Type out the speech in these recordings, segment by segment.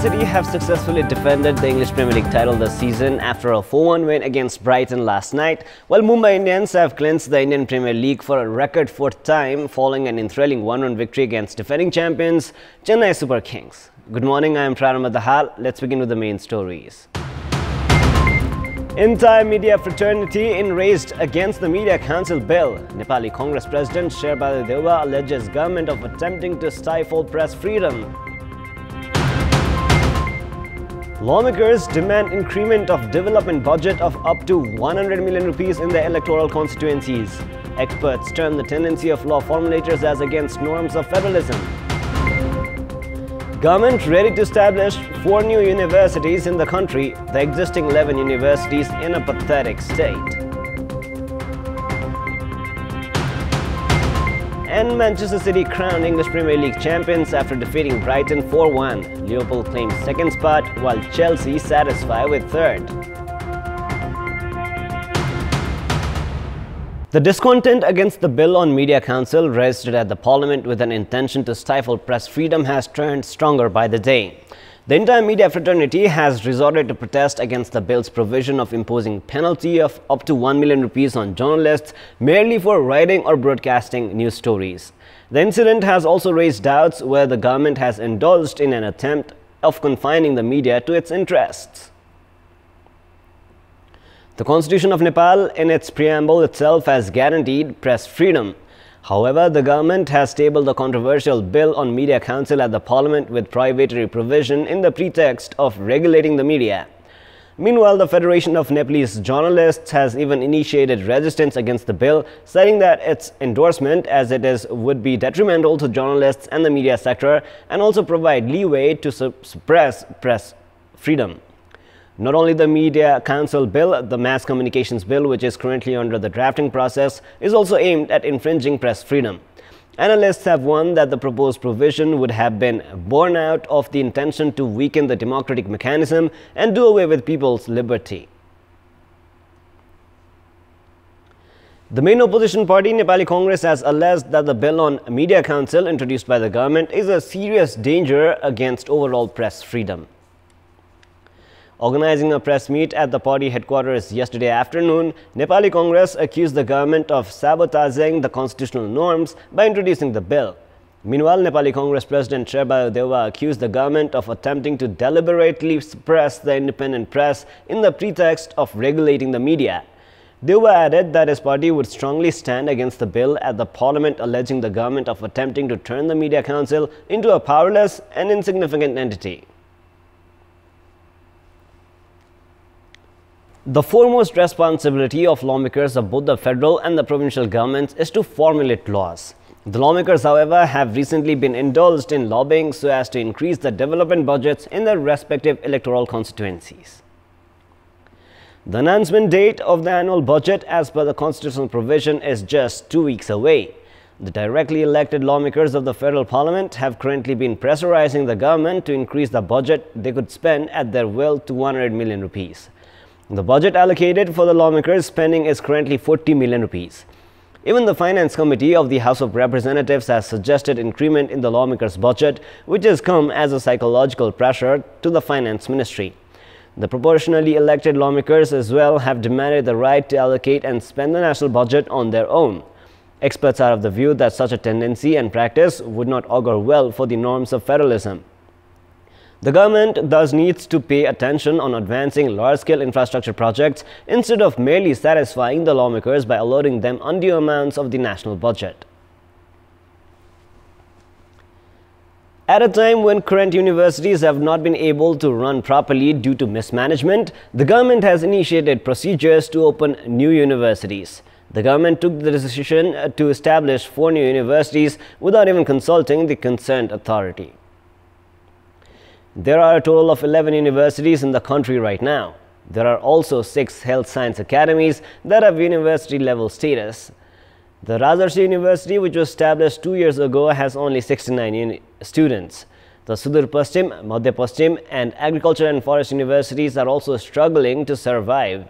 City have successfully defended the English Premier League title this season after a 4-1 win against Brighton last night, while Mumbai Indians have clinched the Indian Premier League for a record fourth time following an enthralling 1-run victory against defending champions Chennai Super Kings. Good morning, I am Pranam Dahal. Let's begin with the main stories. Entire media fraternity enraged against the Media Council bill. Nepali Congress President Sherbadu Deuba alleges government of attempting to stifle press freedom. Lawmakers demand increment of development budget of up to 100 million rupees in the electoral constituencies. Experts term the tendency of law formulators as against norms of federalism. Government ready to establish 4 new universities in the country, the existing 11 universities in a pathetic state. And Manchester City crowned English Premier League champions after defeating Brighton 4-1. Liverpool claims second spot, while Chelsea satisfied with third. The discontent against the bill on Media Council registered at the Parliament with an intention to stifle press freedom has turned stronger by the day. The entire media fraternity has resorted to protest against the bill's provision of imposing penalty of up to 1 million rupees on journalists merely for writing or broadcasting news stories. The incident has also raised doubts whether the government has indulged in an attempt of confining the media to its interests. The Constitution of Nepal in its preamble itself has guaranteed press freedom. However, the government has tabled the controversial bill on Media Council at the Parliament with prohibitory provision in the pretext of regulating the media. Meanwhile, the Federation of Nepalese Journalists has even initiated resistance against the bill, citing that its endorsement as it is would be detrimental to journalists and the media sector and also provide leeway to suppress press freedom. Not only the Media Council bill, the Mass Communications Bill, which is currently under the drafting process, is also aimed at infringing press freedom. Analysts have warned that the proposed provision would have been born out of the intention to weaken the democratic mechanism and do away with people's liberty. The main opposition party, Nepali Congress, has alleged that the bill on Media Council introduced by the government is a serious danger against overall press freedom. Organizing a press meet at the party headquarters yesterday afternoon, Nepali Congress accused the government of sabotaging the constitutional norms by introducing the bill. Meanwhile, Nepali Congress President Sherbadu Deuba accused the government of attempting to deliberately suppress the independent press in the pretext of regulating the media. Deuba added that his party would strongly stand against the bill at the Parliament, alleging the government of attempting to turn the Media Council into a powerless and insignificant entity. The foremost responsibility of lawmakers of both the federal and the provincial governments is to formulate laws. The lawmakers, however, have recently been indulged in lobbying so as to increase the development budgets in their respective electoral constituencies. The announcement date of the annual budget as per the constitutional provision is just 2 weeks away. The directly elected lawmakers of the federal parliament have currently been pressurizing the government to increase the budget they could spend at their will to 100 million rupees. The budget allocated for the lawmakers' spending is currently 40 million rupees. Even the Finance Committee of the House of Representatives has suggested increment in the lawmakers' budget, which has come as a psychological pressure to the Finance Ministry. The proportionally elected lawmakers as well have demanded the right to allocate and spend the national budget on their own. Experts are of the view that such a tendency and practice would not augur well for the norms of federalism. The government thus needs to pay attention on advancing large-scale infrastructure projects instead of merely satisfying the lawmakers by allotting them undue amounts of the national budget. At a time when current universities have not been able to run properly due to mismanagement, the government has initiated procedures to open new universities. The government took the decision to establish 4 new universities without even consulting the concerned authority. There are a total of 11 universities in the country right now. There are also 6 health science academies that have university level status. The Rajarsi University, which was established 2 years ago, has only 69 students. The Sudur Paschim, Madhya Paschim and Agriculture and Forest universities are also struggling to survive.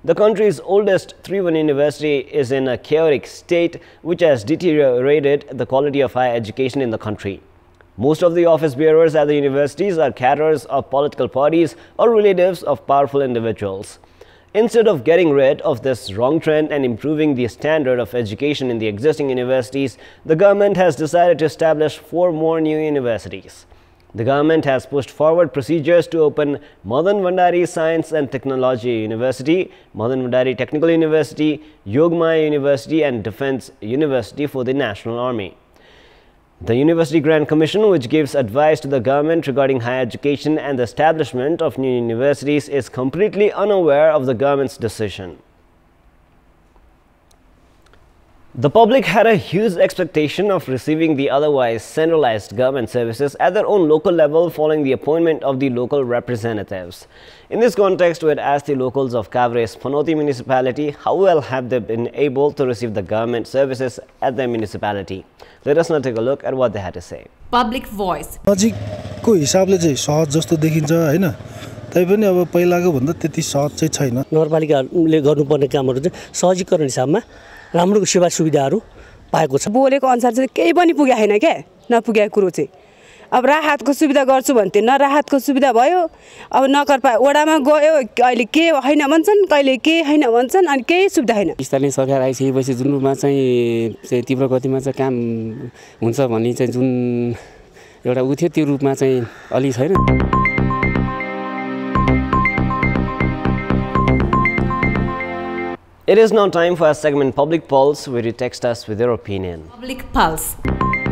The country's oldest 3-1 university is in a chaotic state which has deteriorated the quality of higher education in the country. Most of the office bearers at the universities are cadres of political parties or relatives of powerful individuals. Instead of getting rid of this wrong trend and improving the standard of education in the existing universities, the government has decided to establish 4 more new universities. The government has pushed forward procedures to open Madan Bhandari Science and Technology University, Madan Bhandari Technical University, Yogmaya University and Defence University for the National Army. The University Grant Commission, which gives advice to the government regarding higher education and the establishment of new universities, is completely unaware of the government's decision. The public had a huge expectation of receiving the otherwise centralized government services at their own local level following the appointment of the local representatives. In this context, we had asked the locals of Kavre's Phanoti municipality how well have they been able to receive the government services at their municipality. Let us now take a look at what they had to say. Public voice. नजिकको हिसाबले चाहिँ सहज जस्तो देखिन्छ हैन तैपनि अब पहिलाको भन्दा त्यति सहज चाहिँ छैन नगरपालिकाले गर्नुपर्ने कामहरु चाहिँ सहजीकरण हिसाबमा राम्रो सेवा सुविधाहरु पाएको छ बोलेको अनुसार चाहिँ केही पनि पुगे छैन के नपुगेको कुरो चाहिँ अब राहतको सुविधा गर्छु भन्थे न राहतको सुविधा भयो अब नगरपालिका वडामा गयो अहिले के हैन भन्छन् कहिले के हैन भन्छन् अनि केही सुविधा छैन स्थानीय सरकार आइसकेपछि जुन रूपमा चाहिँ तीव्र गतिमा चाहिँ काम हुन्छ भन्ने चाहिँ जुन एउटा उ थियो त्यो रूपमा चाहिँ अलि छैन It is now time for our segment Public Pulse, where you text us with your opinion. Public Pulse.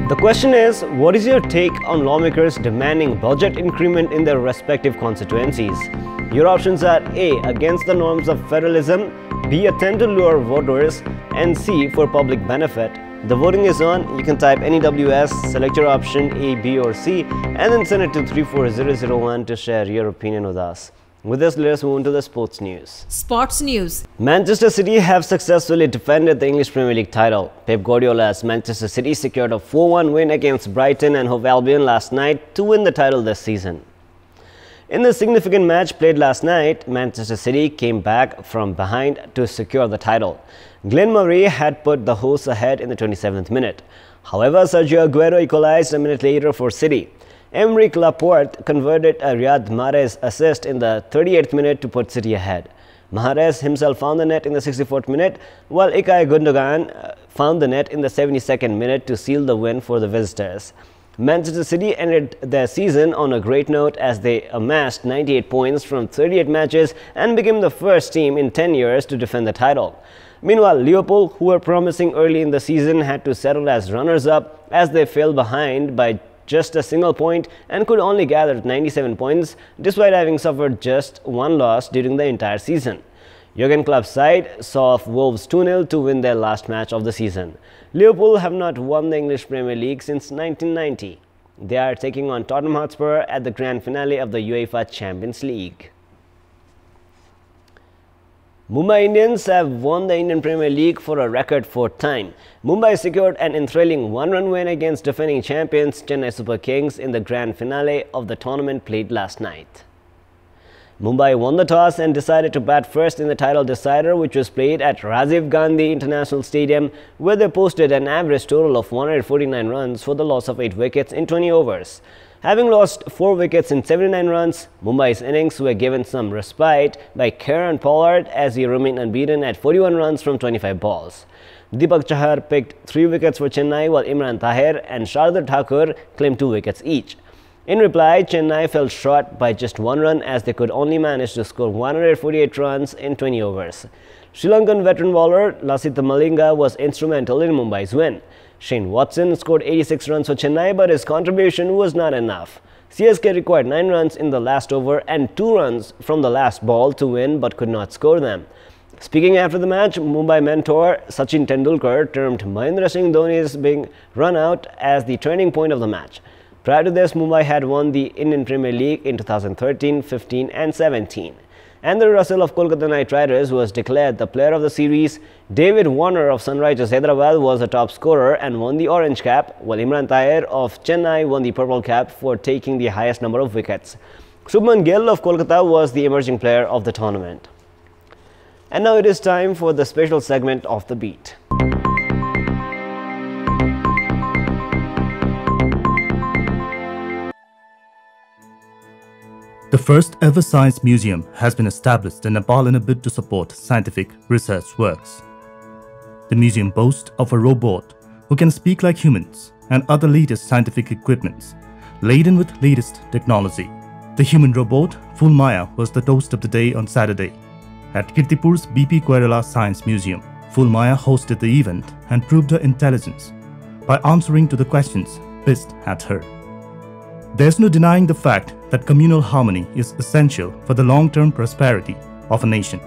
The question is, what is your take on lawmakers demanding budget increment in their respective constituencies? Your options are A, against the norms of federalism, B, attempt to lure voters, and C, for public benefit. The voting is on. You can type NEWS, select your option A, B or C, and then send it to 34001 to share your opinion with us. With this, let us move on to the sports news. Sports news. Manchester City have successfully defended the English Premier League title. Pep Guardiola's Manchester City secured a 4-1 win against Brighton and Hove Albion last night to win the title this season. In the significant match played last night, Manchester City came back from behind to secure the title. Glenn Murray had put the hosts ahead in the 27th minute. However, Sergio Aguero equalized a minute later for City. Emerick Laporte converted a Riyad Mahrez assist in the 38th minute to put City ahead. Mahrez himself found the net in the 64th minute, while Ilkay Gundogan found the net in the 72nd minute to seal the win for the visitors. Manchester City ended their season on a great note as they amassed 98 points from 38 matches and became the first team in 10 years to defend the title. Meanwhile, Liverpool, who were promising early in the season, had to settle as runners-up as they fell behind by just a single point and could only gather 97 points despite having suffered just one loss during the entire season. Jurgen Klopp's side saw off Wolves 2-0 to win their last match of the season. Liverpool have not won the English Premier League since 1990. They are taking on Tottenham Hotspur at the grand finale of the UEFA Champions League. Mumbai Indians have won the Indian Premier League for a record 4th time. Mumbai secured an enthralling 1-run win against defending champions Chennai Super Kings in the grand finale of the tournament played last night. Mumbai won the toss and decided to bat first in the title decider, which was played at Rajiv Gandhi International Stadium, where they posted an average total of 149 runs for the loss of 8 wickets in 20 overs. Having lost 4 wickets in 79 runs, Mumbai's innings were given some respite by Kieron Pollard as he remained unbeaten at 41 runs from 25 balls. Deepak Chahar picked 3 wickets for Chennai, while Imran Tahir and Shardul Thakur claimed 2 wickets each. In reply, Chennai fell short by just 1 run as they could only manage to score 148 runs in 20 overs. Sri Lankan veteran bowler Lasitha Malinga was instrumental in Mumbai's win. Shane Watson scored 86 runs for Chennai, but his contribution was not enough. CSK required 9 runs in the last over and 2 runs from the last ball to win, but could not score them. Speaking after the match, Mumbai mentor Sachin Tendulkar termed Mahendra Singh Dhoni's being run out as the turning point of the match. Prior to this, Mumbai had won the Indian Premier League in 2013, 15 and 17. Andrew Russell of Kolkata Knight Riders was declared the player of the series. David Warner of Sunrisers Hyderabad was the top scorer and won the orange cap, while Imran Tahir of Chennai won the purple cap for taking the highest number of wickets. Shubman Gill of Kolkata was the emerging player of the tournament. And now it is time for the special segment of The Beat. The first ever science museum has been established in Nepal in a bid to support scientific research works. The museum boasts of a robot who can speak like humans and other latest scientific equipments laden with latest technology. The human robot, Full Maya, was the toast of the day on Saturday. At Kantipur's BP Koirala Science Museum, Full Maya hosted the event and proved her intelligence by answering to the questions pissed at her. There's no denying the fact that communal harmony is essential for the long-term prosperity of a nation.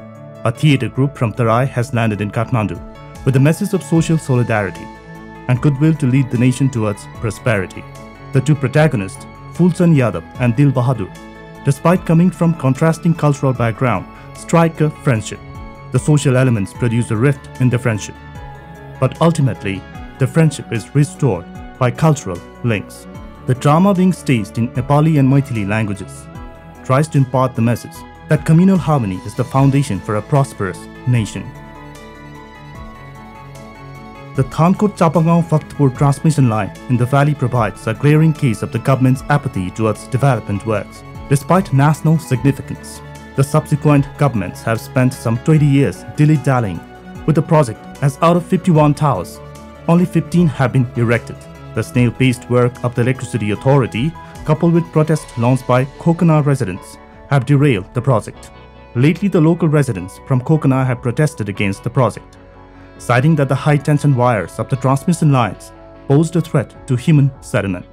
A theatre group from Tarai has landed in Kathmandu with a message of social solidarity and goodwill to lead the nation towards prosperity. The two protagonists, Fulchand Yadav and Dil Bahadur, despite coming from contrasting cultural background, strike a friendship. The social elements produce a rift in the friendship. But ultimately, the friendship is restored by cultural links. The drama being staged in Nepali and Maithili languages tries to impart the message that communal harmony is the foundation for a prosperous nation. The Thankot Chapangao Bhaktapur transmission line in the valley provides a glaring case of the government's apathy towards development works. Despite national significance, the subsequent governments have spent some 20 years dilly-dallying with the project, as out of 51 towers, only 15 have been erected. The snail-paced work of the Electricity Authority, coupled with protests launched by Kokana residents, have derailed the project. Lately, the local residents from Kokana have protested against the project, citing that the high-tension wires of the transmission lines posed a threat to human settlement.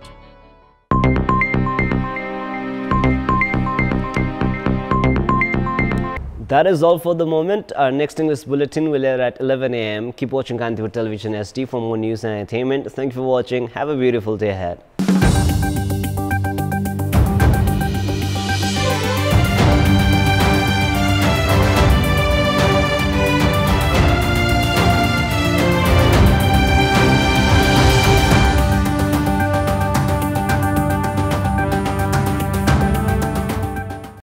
That is all for the moment. Our next English bulletin will air at 11 a.m. Keep watching Kantipur Television SD for more news and entertainment. Thank you for watching. Have a beautiful day ahead.